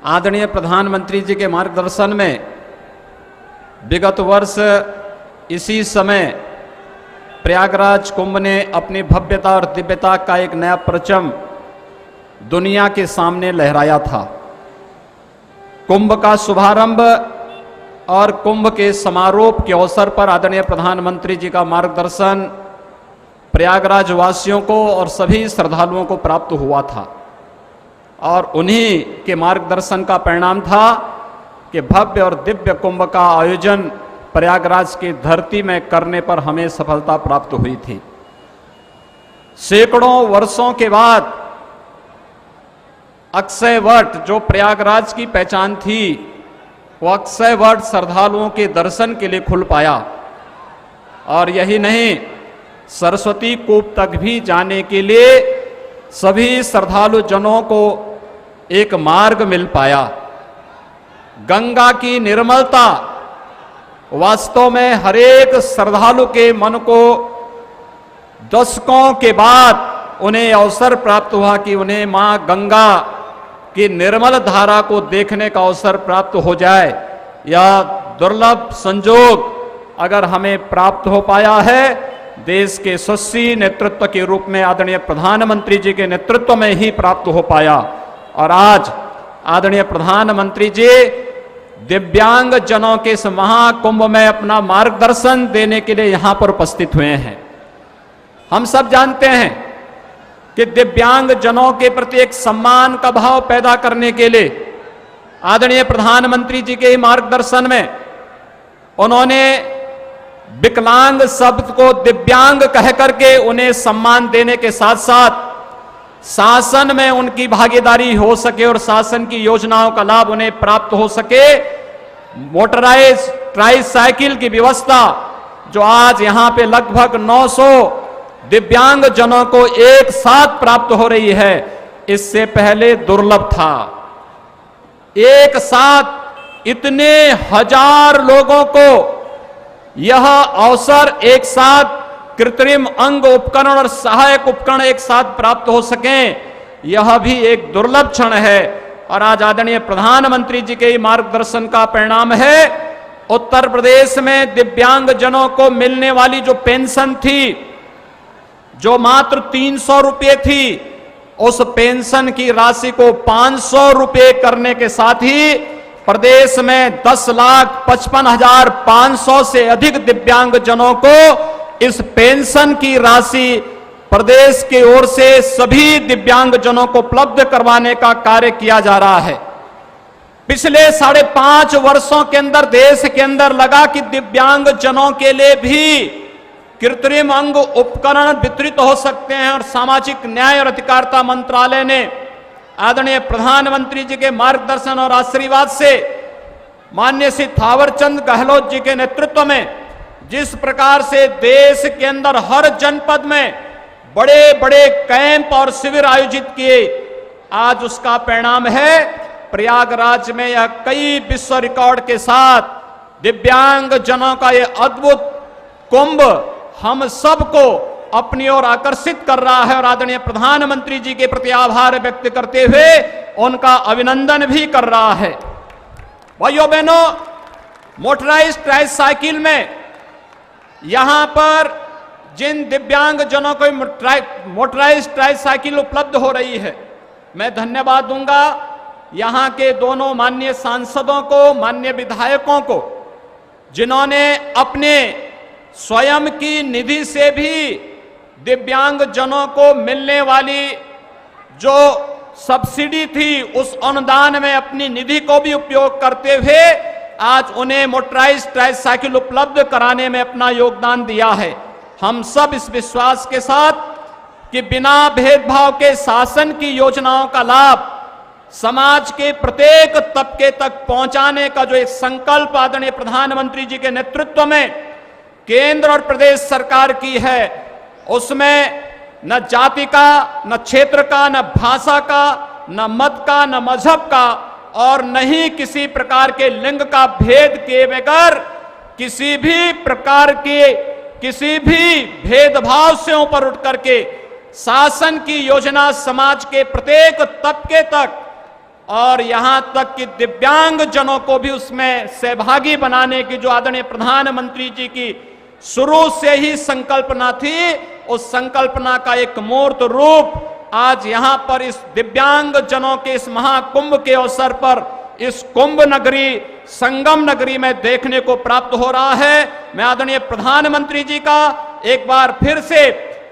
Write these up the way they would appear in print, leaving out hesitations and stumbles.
आदरणीय प्रधानमंत्री जी के मार्गदर्शन में विगत वर्ष इसी समय प्रयागराज कुंभ ने अपनी भव्यता और दिव्यता का एक नया परचम दुनिया के सामने लहराया था। कुंभ का शुभारंभ और कुंभ के समारोह के अवसर पर आदरणीय प्रधानमंत्री जी का मार्गदर्शन प्रयागराज वासियों को और सभी श्रद्धालुओं को प्राप्त हुआ था और उन्हीं के मार्गदर्शन का परिणाम था कि भव्य और दिव्य कुंभ का आयोजन प्रयागराज की धरती में करने पर हमें सफलता प्राप्त हुई थी। सैकड़ों वर्षों के बाद अक्षय वट जो प्रयागराज की पहचान थी, वो अक्षय वट श्रद्धालुओं के दर्शन के लिए खुल पाया और यही नहीं, सरस्वती कूप तक भी जाने के लिए सभी श्रद्धालु जनों को एक मार्ग मिल पाया। गंगा की निर्मलता वास्तव में हरेक श्रद्धालु के मन को दशकों के बाद उन्हें अवसर प्राप्त हुआ कि उन्हें मां गंगा की निर्मल धारा को देखने का अवसर प्राप्त हो जाए। यह दुर्लभ संजोग अगर हमें प्राप्त हो पाया है, देश के यशस्वी नेतृत्व के रूप में आदरणीय प्रधानमंत्री जी के नेतृत्व में ही प्राप्त हो पाया। और आज आदरणीय प्रधानमंत्री जी दिव्यांग जनों के इस महाकुंभ में अपना मार्गदर्शन देने के लिए यहां पर उपस्थित हुए हैं। हम सब जानते हैं कि दिव्यांग जनों के प्रति एक सम्मान का भाव पैदा करने के लिए आदरणीय प्रधानमंत्री जी के मार्गदर्शन में उन्होंने विकलांग शब्द को दिव्यांग कह करके उन्हें सम्मान देने के साथ साथ शासन में उनकी भागीदारी हो सके और शासन की योजनाओं का लाभ उन्हें प्राप्त हो सके, मोटराइज ट्राइसाइकिल की व्यवस्था जो आज यहां पे लगभग 900 दिव्यांग जनों को एक साथ प्राप्त हो रही है, इससे पहले दुर्लभ था। एक साथ इतने हजार लोगों को यह अवसर एक साथ कृत्रिम अंग उपकरण और सहायक उपकरण एक साथ प्राप्त हो सकें, यह भी एक दुर्लभ क्षण है। और आज आदरणीय प्रधानमंत्री जी के मार्गदर्शन का परिणाम है उत्तर प्रदेश में दिव्यांग जनों को मिलने वाली जो पेंशन थी, जो मात्र 300 रुपये थी, उस पेंशन की राशि को 500 रुपये करने के साथ ही प्रदेश में 10,55,500 से अधिक दिव्यांग जनों को इस पेंशन की राशि प्रदेश की ओर से सभी दिव्यांग जनों को उपलब्ध करवाने का कार्य किया जा रहा है। पिछले 5.5 वर्षों के अंदर देश के अंदर लगा कि दिव्यांग जनों के लिए भी कृत्रिम अंग उपकरण वितरित हो सकते हैं और सामाजिक न्याय और अधिकारिता मंत्रालय ने आदरणीय प्रधानमंत्री जी के मार्गदर्शन और आशीर्वाद से माननीय श्री थावरचंद गहलोत जी के नेतृत्व में जिस प्रकार से देश के अंदर हर जनपद में बड़े बड़े कैंप और शिविर आयोजित किए, आज उसका परिणाम है प्रयागराज में यह कई विश्व रिकॉर्ड के साथ दिव्यांग जनों का यह अद्भुत कुंभ हम सबको अपनी ओर आकर्षित कर रहा है। और आदरणीय प्रधानमंत्री जी के प्रति आभार व्यक्त करते हुए उनका अभिनंदन भी कर रहा है। भाइयों बहनों, मोटराइज ट्राइसाइकिल में यहां पर जिन दिव्यांग जनों को मोटराइज ट्राइसाइकिल उपलब्ध हो रही है, मैं धन्यवाद दूंगा यहां के दोनों माननीय सांसदों को, माननीय विधायकों को, जिन्होंने अपने स्वयं की निधि से भी दिव्यांग जनों को मिलने वाली जो सब्सिडी थी उस अनुदान में अपनी निधि को भी उपयोग करते हुए आज उन्हें मोटराइज ट्राइसाइकिल उपलब्ध कराने में अपना योगदान दिया है। हम सब इस विश्वास के साथ कि बिना भेदभाव के शासन की योजनाओं का लाभ समाज के प्रत्येक तबके तक पहुंचाने का जो एक संकल्प आदरणीय प्रधानमंत्री जी के नेतृत्व में केंद्र और प्रदेश सरकार की है, उसमें न जाति का, न क्षेत्र का, न भाषा का, न मत का, न मजहब का और न ही किसी प्रकार के लिंग का भेद किए बगैर किसी भी प्रकार के किसी भी भेदभाव से ऊपर उठ करके शासन की योजना समाज के प्रत्येक तबके तक और यहां तक कि दिव्यांग जनों को भी उसमें सहभागी बनाने की जो आदरणीय प्रधानमंत्री जी की शुरू से ही संकल्पना थी, उस संकल्पना का एक मूर्त रूप आज यहां पर इस दिव्यांग जनों के इस महाकुंभ के अवसर पर इस कुंभ नगरी, संगम नगरी में देखने को प्राप्त हो रहा है। मैं आदरणीय प्रधानमंत्री जी का एक बार फिर से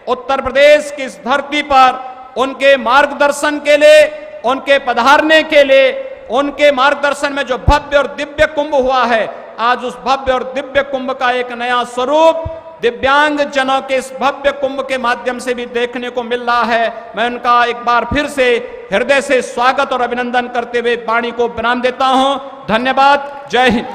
उत्तर प्रदेश की इस धरती पर उनके मार्गदर्शन के लिए, उनके पधारने के लिए, उनके मार्गदर्शन में जो भव्य और दिव्य कुंभ हुआ है, आज उस भव्य और दिव्य कुंभ का एक नया स्वरूप दिव्यांग जनों के इस भव्य कुंभ के माध्यम से भी देखने को मिल रहा है। मैं उनका एक बार फिर से हृदय से स्वागत और अभिनंदन करते हुए वाणी को विराम देता हूं। धन्यवाद। जय हिंद।